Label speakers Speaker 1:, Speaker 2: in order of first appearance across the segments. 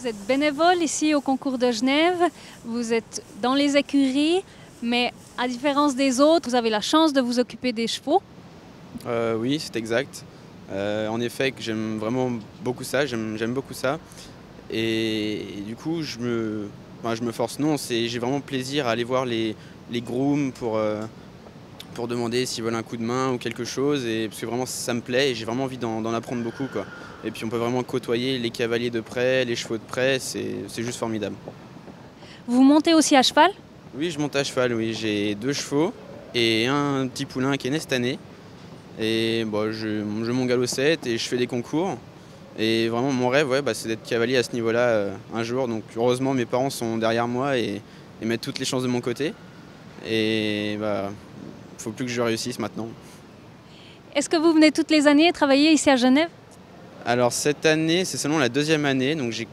Speaker 1: Vous êtes bénévole ici au concours de Genève, vous êtes dans les écuries, mais à différence des autres, vous avez la chance de vous occuper des chevaux.
Speaker 2: Oui, c'est exact. En effet, que j'aime vraiment beaucoup ça, j'aime beaucoup ça. Et du coup, je me force, non, j'ai vraiment plaisir à aller voir les grooms pour demander s'ils veulent un coup de main ou quelque chose, et, parce que vraiment ça me plaît et j'ai vraiment envie d'en apprendre beaucoup, quoi. Et puis on peut vraiment côtoyer les cavaliers de près, les chevaux de près, c'est juste formidable.
Speaker 1: Vous montez aussi à cheval?
Speaker 2: Oui, je monte à cheval, oui, j'ai 2 chevaux et un petit poulain qui est né cette année. Et bon, je monte galop 7 et je fais des concours. Et vraiment mon rêve, ouais, c'est d'être cavalier à ce niveau-là un jour. Donc heureusement mes parents sont derrière moi et mettent toutes les chances de mon côté. Et faut plus que je réussisse maintenant.
Speaker 1: Est-ce que vous venez toutes les années travailler ici à Genève?
Speaker 2: Alors cette année, c'est seulement la 2e année, donc j'ai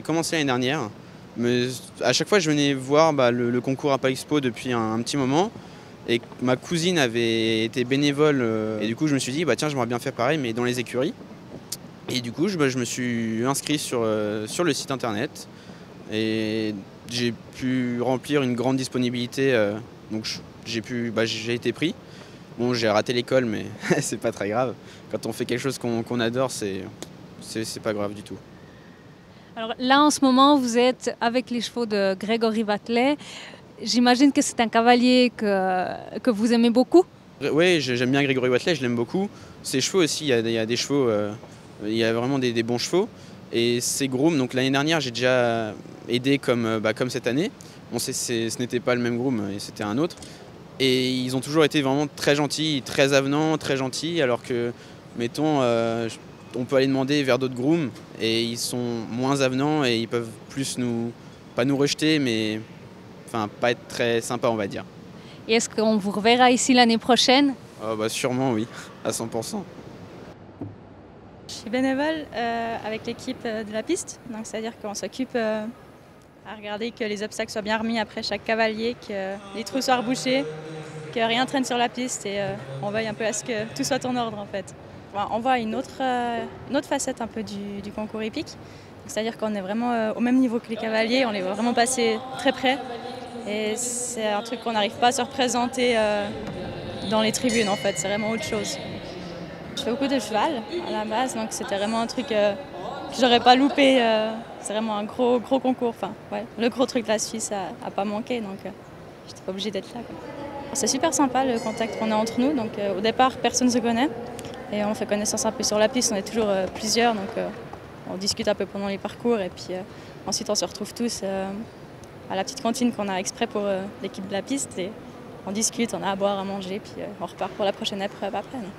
Speaker 2: commencé l'année dernière. Mais à chaque fois je venais voir le concours à Expo depuis un petit moment. Et ma cousine avait été bénévole et du coup je me suis dit tiens, j'aimerais bien faire pareil mais dans les écuries. Et du coup je me suis inscrit sur le site internet et j'ai pu remplir une grande disponibilité, donc j'ai été pris. Bon, j'ai raté l'école mais c'est pas très grave. Quand on fait quelque chose qu'on adore, c'est pas grave du tout.
Speaker 1: Alors là, en ce moment, vous êtes avec les chevaux de Grégory Wathelet. J'imagine que c'est un cavalier que vous aimez beaucoup.
Speaker 2: Oui, j'aime bien Grégory Wathelet, je l'aime beaucoup. Ses chevaux aussi, il y a des chevaux, il y a vraiment des bons chevaux. Et ses grooms, donc l'année dernière, j'ai déjà aidé comme cette année. Bon, ce n'était pas le même groom, c'était un autre. Et ils ont toujours été vraiment très gentils, très avenants, très gentils, alors que, mettons, on peut aller demander vers d'autres grooms et ils sont moins avenants et ils peuvent plus pas nous rejeter, mais enfin pas être très sympas, on va dire.
Speaker 1: Et est-ce qu'on vous reverra ici l'année prochaine?
Speaker 2: Sûrement oui, à 100%.
Speaker 3: Je suis bénévole avec l'équipe de la piste, donc c'est-à-dire qu'on s'occupe à regarder que les obstacles soient bien remis après chaque cavalier, que les trous soient rebouchés, que rien traîne sur la piste et on veille un peu à ce que tout soit en ordre en fait. Enfin, on voit une autre facette un peu du concours hippique, c'est-à-dire qu'on est vraiment au même niveau que les cavaliers, on les voit vraiment passer très près et c'est un truc qu'on n'arrive pas à se représenter dans les tribunes en fait, c'est vraiment autre chose. Je fais beaucoup de cheval à la base, donc c'était vraiment un truc que j'aurais pas loupé. C'est vraiment un gros concours. Enfin, ouais, le gros truc de la Suisse a pas manqué, donc j'étais pas obligée d'être là, quoi. C'est super sympa le contact qu'on a entre nous. Donc au départ, personne ne se connaît et on fait connaissance un peu sur la piste. On est toujours plusieurs, donc on discute un peu pendant les parcours et puis ensuite on se retrouve tous à la petite cantine qu'on a exprès pour l'équipe de la piste et on discute, on a à boire, à manger, puis on repart pour la prochaine épreuve après. Donc.